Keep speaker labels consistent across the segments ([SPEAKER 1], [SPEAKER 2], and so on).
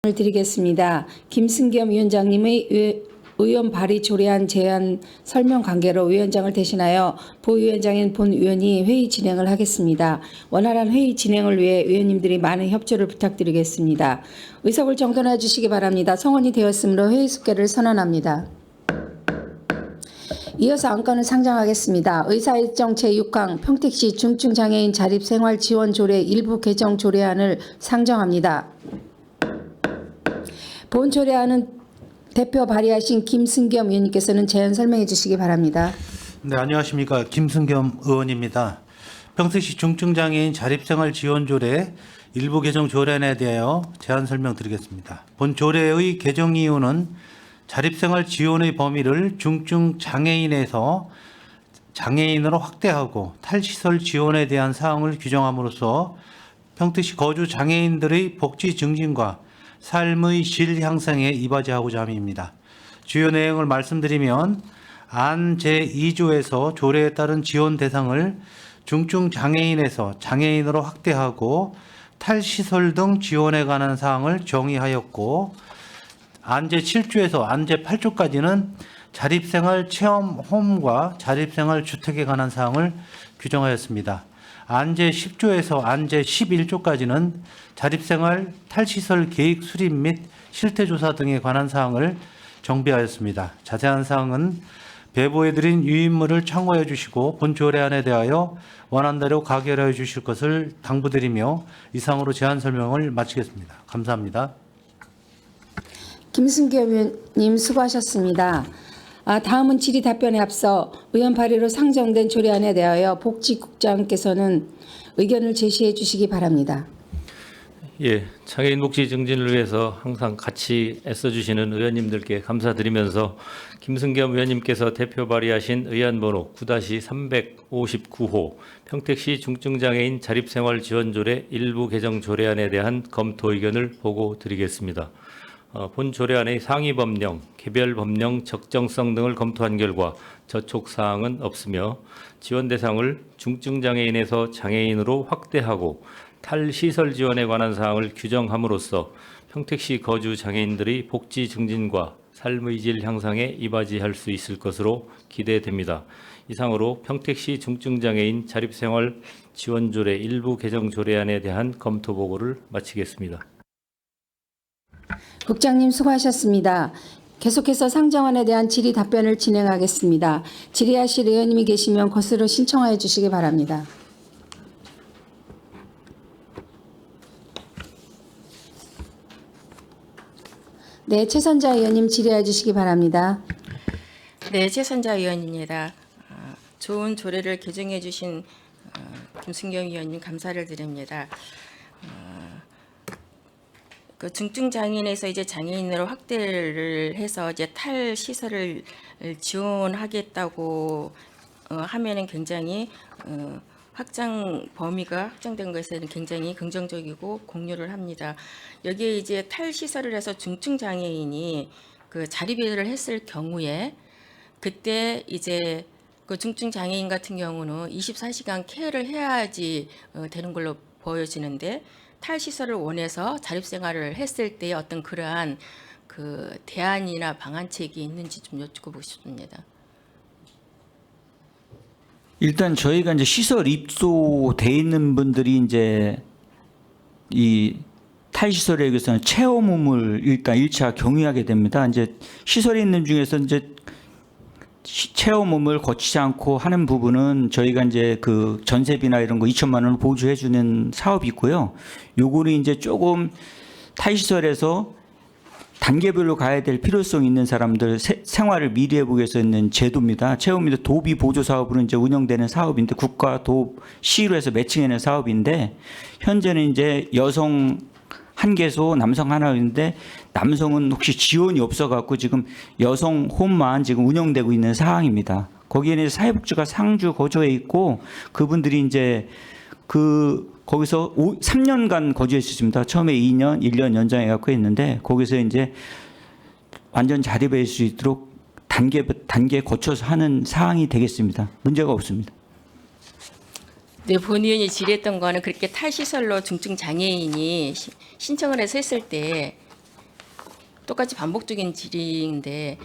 [SPEAKER 1] 을 드리겠습니다. 김승겸 위원장님의 의원 발의 조례안 제안 설명 관계로 위원장을 대신하여 부위원장인 본 의원이 회의 진행을 하겠습니다. 원활한 회의 진행을 위해 의원님들이 많은 협조를 부탁드리겠습니다. 의석을 정돈해 주시기 바랍니다. 성원이 되었으므로 회의 숙계를 선언합니다. 이어서 안건을 상정하겠습니다. 의사일정 제6항 평택시 중증장애인 자립생활지원조례 일부 개정 조례안을 상정합니다. 본 조례안은 대표 발의하신 김승겸 의원님께서는 제안 설명해 주시기 바랍니다.
[SPEAKER 2] 네, 안녕하십니까. 김승겸 의원입니다. 평택시 중증장애인 자립생활지원조례 일부 개정 조례안에 대하여 제안 설명드리겠습니다. 본 조례의 개정 이유는 자립생활 지원의 범위를 중증장애인에서 장애인으로 확대하고 탈시설 지원에 대한 사항을 규정함으로써 평택시 거주 장애인들의 복지 증진과 삶의 질 향상에 이바지하고자 함입니다. 주요 내용을 말씀드리면 안 제2조에서 조례에 따른 지원 대상을 중증 장애인에서 장애인으로 확대하고 탈시설 등 지원에 관한 사항을 정의하였고, 안 제7조에서 안 제8조까지는 자립생활 체험 홈과 자립생활 주택에 관한 사항을 규정하였습니다. 안 제10조에서 안 제11조까지는 자립생활 탈시설 계획 수립 및 실태조사 등에 관한 사항을 정비하였습니다. 자세한 사항은 배부해드린 유인물을 참고해 주시고 본 조례안에 대하여 원한대로 가결하여 주실 것을 당부드리며 이상으로 제안 설명을 마치겠습니다. 감사합니다.
[SPEAKER 1] 김승겸 의원님 수고하셨습니다. 다음은 질의 답변에 앞서 의원 발의로 상정된 조례안에 대하여 복지국장께서는 의견을 제시해 주시기 바랍니다.
[SPEAKER 3] 예, 장애인 복지 증진을 위해서 항상 같이 애써주시는 의원님들께 감사드리면서 김승겸 의원님께서 대표 발의하신 의안번호 9-359호 평택시 중증장애인 자립생활지원조례 일부 개정 조례안에 대한 검토 의견을 보고 드리겠습니다. 본 조례안의 상위 법령, 개별 법령 적정성 등을 검토한 결과 저촉 사항은 없으며 지원 대상을 중증장애인에서 장애인으로 확대하고 탈시설 지원에 관한 사항을 규정함으로써 평택시 거주 장애인들의 복지 증진과 삶의 질 향상에 이바지할 수 있을 것으로 기대됩니다. 이상으로 평택시 중증장애인 자립생활 지원조례 일부 개정 조례안에 대한 검토 보고를 마치겠습니다.
[SPEAKER 1] 국장님 수고하셨습니다. 계속해서 상정안에 대한 질의 답변을 진행하겠습니다. 질의하실 의원님이 계시면 것으로 신청하여 주시기 바랍니다. 네, 최선자 의원님 질의해 주시기 바랍니다.
[SPEAKER 4] 네, 최선자 의원입니다. 좋은 조례를 개정해 주신 김승겸 의원님 감사를 드립니다. 그 중증 장애인에서 이제 장애인으로 확대를 해서 이제 탈시설을 지원하겠다고 하면은 굉장히 확장 범위가 확장된 것에는 굉장히 긍정적이고 공유를 합니다. 여기에 이제 탈시설을 해서 중증 장애인이 그 자립을 했을 경우에 그때 이제 그 중증 장애인 같은 경우는 24시간 케어를 해야지 되는 걸로 보여지는데 탈시설을 원해서 자립생활을 했을 때 어떤 그러한 그 대안이나 방안책이 있는지 좀 여쭙고 싶습니다.
[SPEAKER 5] 일단 저희가 이제 시설 입소돼 있는 분들이 이제 이 탈시설에 의해서는 체험홈을 일단 1차 경유하게 됩니다. 이제 시설에 있는 중에서 이제 체험홈을 거치지 않고 하는 부분은 저희가 이제 그 전세비나 이런 거 2천만 원을 보조해 주는 사업이 있고요. 요거는 이제 조금 탈시설에서 단계별로 가야 될 필요성 있는 사람들 생활을 미리 해보기 위해서 있는 제도입니다. 체험인데 도비 보조 사업으로 이제 운영되는 사업인데 국가 도 시로 해서 매칭하는 사업인데 현재는 이제 여성 한 개소, 남성 하나인데 남성은 혹시 지원이 없어갖고 지금 여성 홈만 지금 운영되고 있는 상황입니다. 거기에는 사회복지가 상주 거주해 있고 그분들이 이제 거기서 3년간 거주했습니다. 처음에 2년, 1년 연장해갖고 했는데 거기서 이제 완전 자립할 수 있도록 단계 거쳐서 하는 상황이 되겠습니다. 문제가 없습니다.
[SPEAKER 4] 네, 본 의원이 질의했던 거는 그렇게 탈시설로 중증 장애인이 신청을 해서 했을 때 똑같이 반복적인 질의인데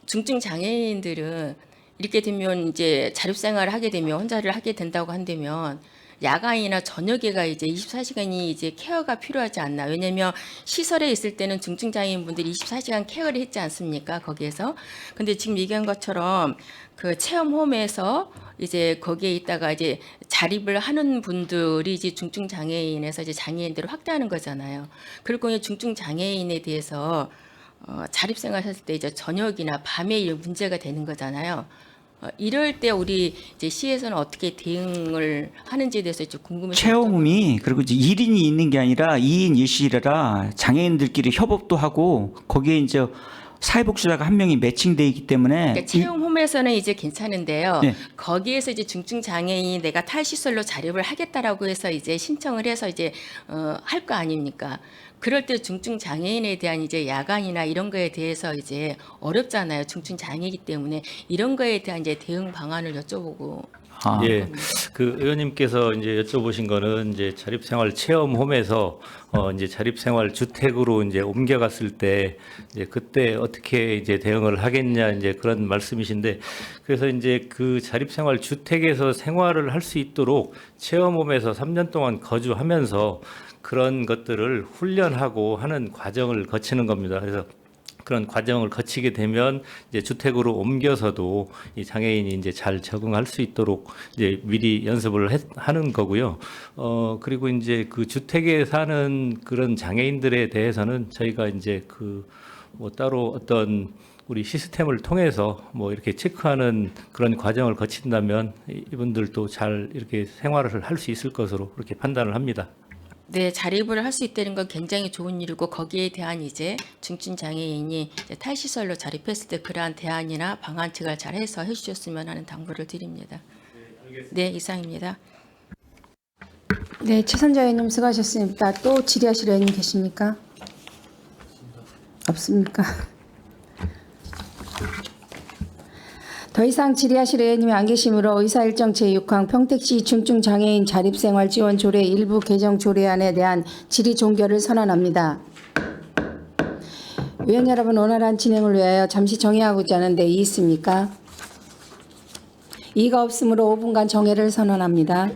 [SPEAKER 4] 중증 장애인들은 이렇게 되면 이제 자립생활을 하게 되면 혼자를 하게 된다고 한다면 야간이나 저녁에가 이제 24시간이 이제 케어가 필요하지 않나. 왜냐면 시설에 있을 때는 중증 장애인분들이 24시간 케어를 했지 않습니까? 거기에서. 근데 지금 얘기한 것처럼 그 체험홈에서 이제 거기에 있다가 이제 자립을 하는 분들이 이제 중증 장애인에서 이제 장애인들을 확대하는 거잖아요. 그리고 이 중증 장애인에 대해서 자립생활 했을 때 이제 저녁이나 밤에 이 문제가 되는 거잖아요. 이럴 때 우리 이제 시에서는 어떻게 대응을 하는지에 대해서 좀 궁금해서
[SPEAKER 5] 체험이 그리고 이제 1인이 있는 게 아니라 2인 1실이라 장애인들끼리 협업도 하고 거기에 이제 사회복지사가 한 명이 매칭돼 있기 때문에
[SPEAKER 4] 그러니까 체험홈에서는 이제 괜찮은데요.
[SPEAKER 5] 네.
[SPEAKER 4] 거기에서 이제 중증 장애인이 내가 탈시설로 자립을 하겠다라고 해서 이제 신청을 해서 이제 할 거 아닙니까? 그럴 때 중증 장애인에 대한 이제 야간이나 이런 거에 대해서 이제 어렵잖아요. 중증 장애이기 때문에 이런 거에 대한 이제 대응 방안을 여쭤보고.
[SPEAKER 5] 아,
[SPEAKER 3] 예, 그 의원님께서 이제 여쭤보신 거는 이제 자립생활 체험홈에서 이제 자립생활 주택으로 이제 옮겨갔을 때 이제 그때 어떻게 이제 대응을 하겠냐 이제 그런 말씀이신데 그래서 이제 그 자립생활 주택에서 생활을 할 수 있도록 체험홈에서 3년 동안 거주하면서 그런 것들을 훈련하고 하는 과정을 거치는 겁니다. 그래서 그런 과정을 거치게 되면 이제 주택으로 옮겨서도 이 장애인이 이제 잘 적응할 수 있도록 이제 미리 연습을 하는 거고요. 그리고 이제 그 주택에 사는 그런 장애인들에 대해서는 저희가 이제 그 뭐 따로 어떤 우리 시스템을 통해서 뭐 이렇게 체크하는 그런 과정을 거친다면 이분들도 잘 이렇게 생활을 할 수 있을 것으로 그렇게 판단을 합니다.
[SPEAKER 4] 네, 자립을 할 수 있다는 건 굉장히 좋은 일이고 거기에 대한 이제 중증 장애인이 이제 탈시설로 자립했을 때 그러한 대안이나 방안책을 잘 해서 해주셨으면 하는 당부를 드립니다. 네, 이상입니다.
[SPEAKER 1] 네, 최선자 의원님 수고하셨습니다. 또 질의하실 의원님 계십니까? 없습니까? 더 이상 질의하실 의원님이 안 계시므로 의사일정 제6항 평택시 중증장애인 자립생활 지원 조례 일부 개정 조례안에 대한 질의 종결을 선언합니다. 의원 여러분, 원활한 진행을 위하여 잠시 정회하고자 하는데 이의 있습니까? 이의가 없으므로 5분간 정회를 선언합니다.